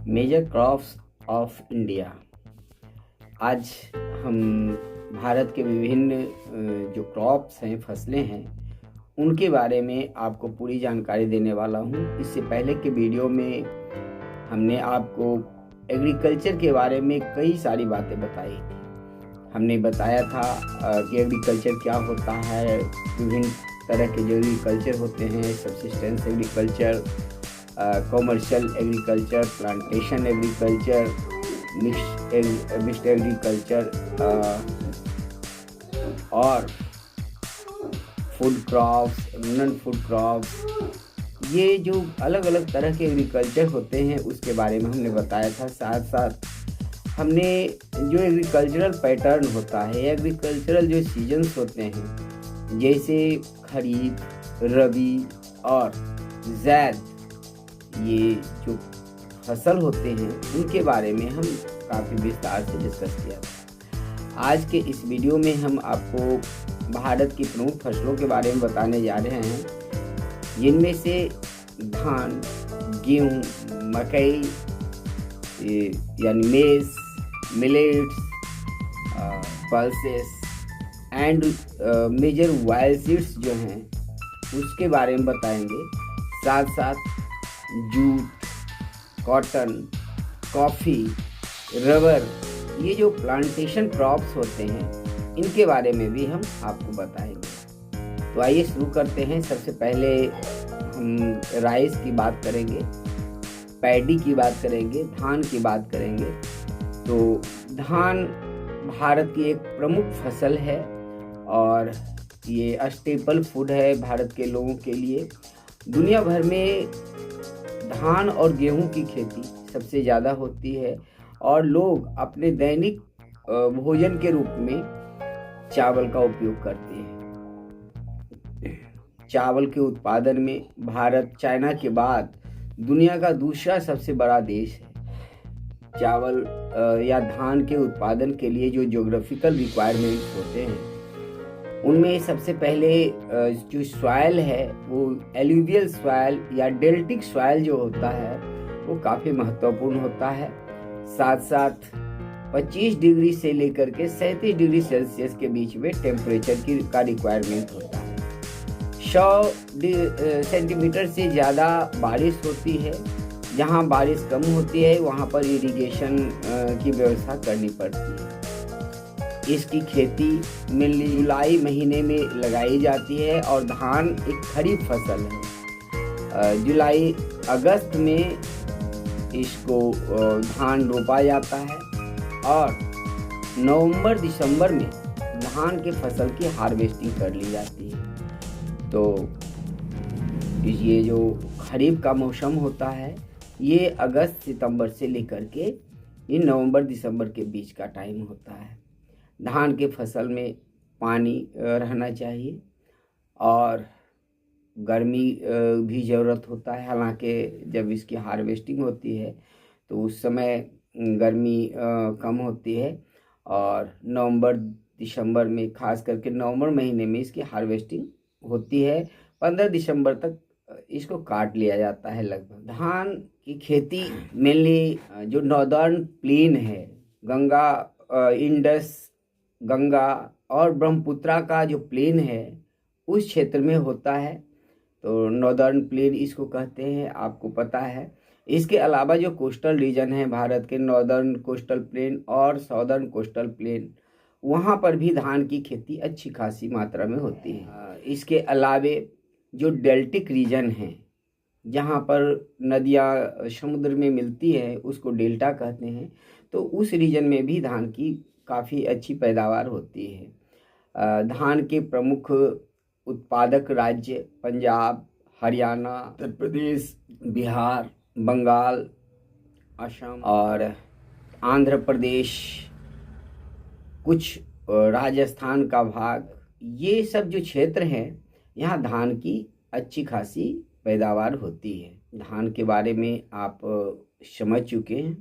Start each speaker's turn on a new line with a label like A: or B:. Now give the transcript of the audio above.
A: Major crops of India. आज हम भारत के विभिन्न जो क्रॉप्स हैं, फसलें हैं, उनके बारे में आपको पूरी जानकारी देने वाला हूँ। इससे पहले के वीडियो में हमने आपको एग्रीकल्चर के बारे में कई सारी बातें बताई थी। हमने बताया था कि एग्रीकल्चर क्या होता है, विभिन्न तरह के जो एग्रीकल्चर होते हैं, subsistence agriculture, commercial agriculture, plantation agriculture, mixed agriculture और food crops, non food crops. ये जो अलग अलग तरह के एग्रीकल्चर होते हैं उसके बारे में हमने बताया था। साथ साथ हमने जो एग्रीकल्चरल पैटर्न होता है, एग्रीकल्चरल जो सीजन्स होते हैं, जैसे खरीफ, रबी और ज़ैद, ये जो फसल होते हैं उनके बारे में हम काफ़ी विस्तार से डिस्कस किया था। आज के इस वीडियो में हम आपको भारत की प्रमुख फसलों के बारे में बताने जा रहे हैं, जिनमें से धान, गेहूँ, मकई यानी maize, millets, pulses and major wild seeds जो हैं उसके बारे में बताएंगे। साथ साथ जूट, कॉटन, कॉफ़ी, रबर, ये जो प्लांटेशन क्रॉप्स होते हैं इनके बारे में भी हम आपको बताएंगे। तो आइए शुरू करते हैं। सबसे पहले हम राइस की बात करेंगे, पैडी की बात करेंगे, धान की बात करेंगे। तो धान भारत की एक प्रमुख फसल है और ये स्टेपल फूड है भारत के लोगों के लिए। दुनिया भर में धान और गेहूं की खेती सबसे ज़्यादा होती है और लोग अपने दैनिक भोजन के रूप में चावल का उपयोग करते हैं। चावल के उत्पादन में भारत चाइना के बाद दुनिया का दूसरा सबसे बड़ा देश है। चावल या धान के उत्पादन के लिए जो ज्योग्राफिकल रिक्वायरमेंट्स होते हैं उनमें सबसे पहले जो सॉइल है वो एलुवियल सॉइल या डेल्टिक सॉइल जो होता है वो काफ़ी महत्वपूर्ण होता है। साथ साथ 25 डिग्री से लेकर के 37 डिग्री सेल्सियस के बीच में टेम्परेचर का रिक्वायरमेंट होता है। 100 सेंटीमीटर से ज़्यादा बारिश होती है। जहाँ बारिश कम होती है वहाँ पर इरिगेशन की व्यवस्था करनी पड़ती है। इसकी खेती मेनली जुलाई महीने में लगाई जाती है और धान एक खरीफ फसल है। जुलाई अगस्त में इसको धान रोपा जाता है और नवंबर दिसंबर में धान के फसल की हार्वेस्टिंग कर ली जाती है। तो ये जो खरीफ का मौसम होता है ये अगस्त सितंबर से लेकर के ये नवंबर दिसंबर के बीच का टाइम होता है। धान के फसल में पानी रहना चाहिए और गर्मी भी ज़रूरत होता है। हालांकि जब इसकी हार्वेस्टिंग होती है तो उस समय गर्मी कम होती है और नवंबर दिसंबर में, खास करके नवंबर महीने में इसकी हार्वेस्टिंग होती है। 15 दिसंबर तक इसको काट लिया जाता है लगभग। धान की खेती मेनली जो नॉर्दर्न प्लेन है, इंडस गंगा और ब्रह्मपुत्रा का जो प्लेन है उस क्षेत्र में होता है। तो नॉर्दर्न प्लेन इसको कहते हैं, आपको पता है। इसके अलावा जो कोस्टल रीजन है भारत के, नॉर्दर्न कोस्टल प्लेन और साउदर्न कोस्टल प्लेन, वहाँ पर भी धान की खेती अच्छी खासी मात्रा में होती है। इसके अलावे जो डेल्टिक रीजन है, जहाँ पर नदियाँ समुद्र में मिलती है उसको डेल्टा कहते हैं, तो उस रीजन में भी धान की काफ़ी अच्छी पैदावार होती है। धान के प्रमुख उत्पादक राज्य पंजाब, हरियाणा, उत्तर प्रदेश, बिहार, बंगाल, असम और आंध्र प्रदेश, कुछ राजस्थान का भाग, ये सब जो क्षेत्र हैं यहाँ धान की अच्छी खासी पैदावार होती है। धान के बारे में आप समझ चुके हैं।